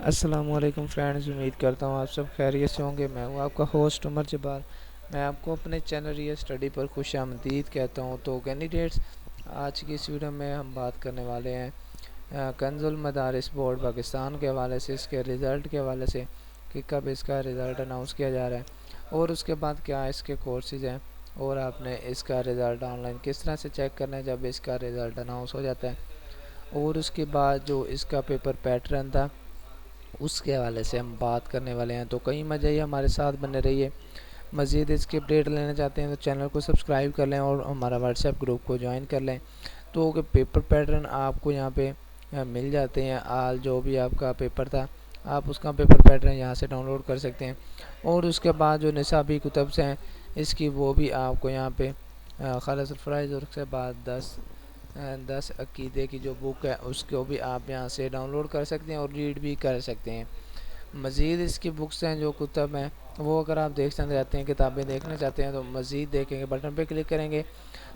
السلام علیکم فرینڈز، امید کرتا ہوں آپ سب خیریت سے ہوں گے۔ میں ہوں آپ کا ہوسٹ عمر جبار۔ میں آپ کو اپنے چینل ریئل اسٹڈی پر خوش آمدید کہتا ہوں۔ تو کینڈیڈیٹس، آج کی اس ویڈیو میں ہم بات کرنے والے ہیں کنز المدارس بورڈ پاکستان کے حوالے سے، اس کے رزلٹ کے حوالے سے کہ کب اس کا رزلٹ اناؤنس کیا جا رہا ہے، اور اس کے بعد کیا اس کے کورسز ہیں، اور آپ نے اس کا رزلٹ آن لائن کس طرح سے چیک کرنا ہے جب اس کا رزلٹ اناؤنس ہو جاتا ہے، اور اس کے بعد جو اس کا پیپر پیٹرن تھا اس کے حوالے سے ہم بات کرنے والے ہیں۔ تو کہیں مزے ہی ہمارے ساتھ بنے رہیے۔ مزید اس کی اپڈیٹ لینا چاہتے ہیں تو چینل کو سبسکرائب کر لیں اور ہمارا واٹس ایپ گروپ کو جوائن کر لیں، تو کہ پیپر پیٹرن آپ کو یہاں پہ مل جاتے ہیں۔ جو بھی آپ کا پیپر تھا آپ اس کا پیپر پیٹرن یہاں سے ڈاؤن لوڈ کر سکتے ہیں، اور اس کے بعد جو نصابی کتب سے ہیں اس کی وہ بھی آپ کو یہاں پہ خالص الفرائض، اور اس کے بعد 10 عقیدے کی جو بک ہے اس کو بھی آپ یہاں سے ڈاؤن لوڈ کر سکتے ہیں اور ریڈ بھی کر سکتے ہیں۔ مزید اس کی بکس ہیں، جو کتب ہیں وہ اگر آپ دیکھنا چاہتے ہیں، کتابیں دیکھنا چاہتے ہیں تو مزید دیکھیں گے، بٹن پہ کلک کریں گے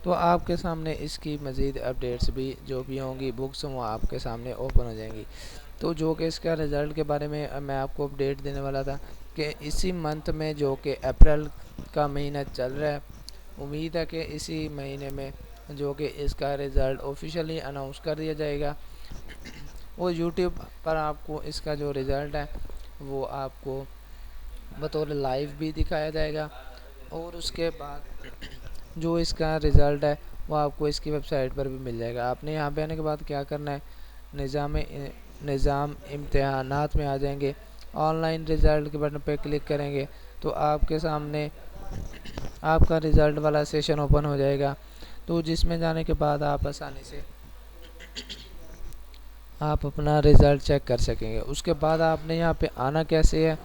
تو آپ کے سامنے اس کی مزید اپڈیٹس بھی جو بھی ہوں گی، بکس وہ آپ کے سامنے اوپن ہو جائیں گی۔ تو جو کہ اس کا رزلٹ کے بارے میں میں آپ کو اپڈیٹ دینے والا تھا کہ اسی منتھ میں، جو کہ اپریل کا مہینہ چل رہا ہے، امید ہے کہ اسی مہینے میں جو کہ اس کا رزلٹ آفیشیلی اناؤنس کر دیا جائے گا، اور یوٹیوب پر آپ کو اس کا جو رزلٹ ہے وہ آپ کو بطور لائیو بھی دکھایا جائے گا، اور اس کے بعد جو اس کا رزلٹ ہے وہ آپ کو اس کی ویب سائٹ پر بھی مل جائے گا۔ آپ نے یہاں پہ آنے کے بعد کیا کرنا ہے، نظام امتحانات میں آ جائیں گے، آن لائن رزلٹ کے بٹن پہ کلک کریں گے تو آپ کے سامنے آپ کا رزلٹ والا سیشن اوپن ہو جائے گا، تو جس میں جانے کے بعد آپ آسانی سے آپ اپنا رزلٹ چیک کر سکیں گے۔ اس کے بعد آپ نے یہاں پہ آنا کیسے ہے،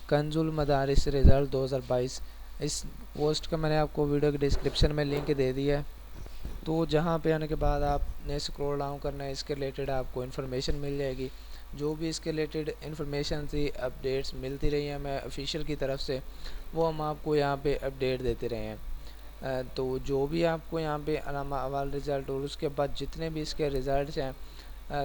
کنز المدارس رزلٹ 2022، اس پوسٹ کا میں نے آپ کو ویڈیو کے ڈسکرپشن میں لنک دے دیا ہے، تو جہاں پہ آنے کے بعد آپ نے اسکرول ڈاؤن کرنا ہے، اس کے ریلیٹڈ آپ کو انفارمیشن مل جائے گی۔ جو بھی اس کے ریلیٹڈ انفارمیشن تھی، اپڈیٹس ملتی رہی ہیں میں آفیشیل کی طرف سے، وہ ہم آپ کو یہاں پہ اپڈیٹ دیتے رہے ہیں۔ تو جو بھی آپ کو یہاں پہ علامہ اول رزلٹ، اور اس کے بعد جتنے بھی اس کے رزلٹس ہیں،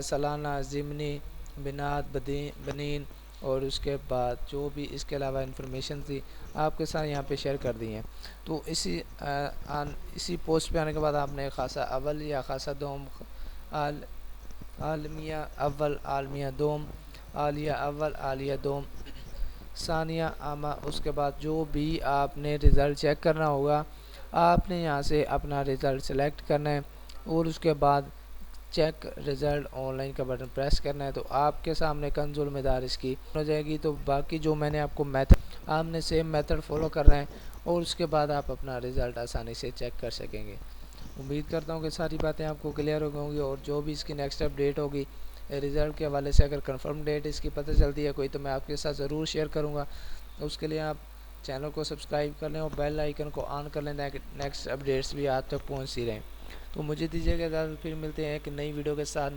سالانہ، ضمنی، بنات، بنین، اور اس کے بعد جو بھی اس کے علاوہ انفارمیشن تھی آپ کے ساتھ یہاں پہ شیئر کر دی ہیں۔ تو اسی پوسٹ پہ آنے کے بعد آپ نے خاصہ اول یا خاصہ دوم، عالمیہ اول، عالمیہ دوم، عالیہ اول، عالیہ دوم، ثانیہ عامہ، اس کے بعد جو بھی آپ نے رزلٹ چیک کرنا ہوگا آپ نے یہاں سے اپنا رزلٹ سلیکٹ کرنا ہے، اور اس کے بعد چیک رزلٹ آن لائن کا بٹن پریس کرنا ہے، تو آپ کے سامنے کنز المدارس کی ہو جائے گی۔ تو باقی جو میں نے آپ کو میتھڈ، آپ نے سیم میتھڈ فالو کرنا ہے، اور اس کے بعد آپ اپنا رزلٹ آسانی سے چیک کر سکیں گے۔ امید کرتا ہوں کہ ساری باتیں آپ کو کلیئر ہو گئی، اور جو بھی اس کی نیکسٹ اپڈیٹ ہوگی رزلٹ کے حوالے سے، اگر کنفرم ڈیٹ اس کی پتہ چلتی ہے کوئی، تو میں آپ کے ساتھ ضرور شیئر کروں گا۔ اس کے لیے آپ چینل کو سبسکرائب کر لیں اور بیل آئیکن کو آن کر لیں تاکہ نیکسٹ اپڈیٹس بھی آپ تک پہنچتی رہیں۔ تو مجھے دیجیے گا اجازت، پھر ملتے ہیں ایک نئی ویڈیو کے ساتھ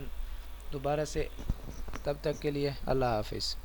دوبارہ سے، تب تک کے لیے اللہ حافظ۔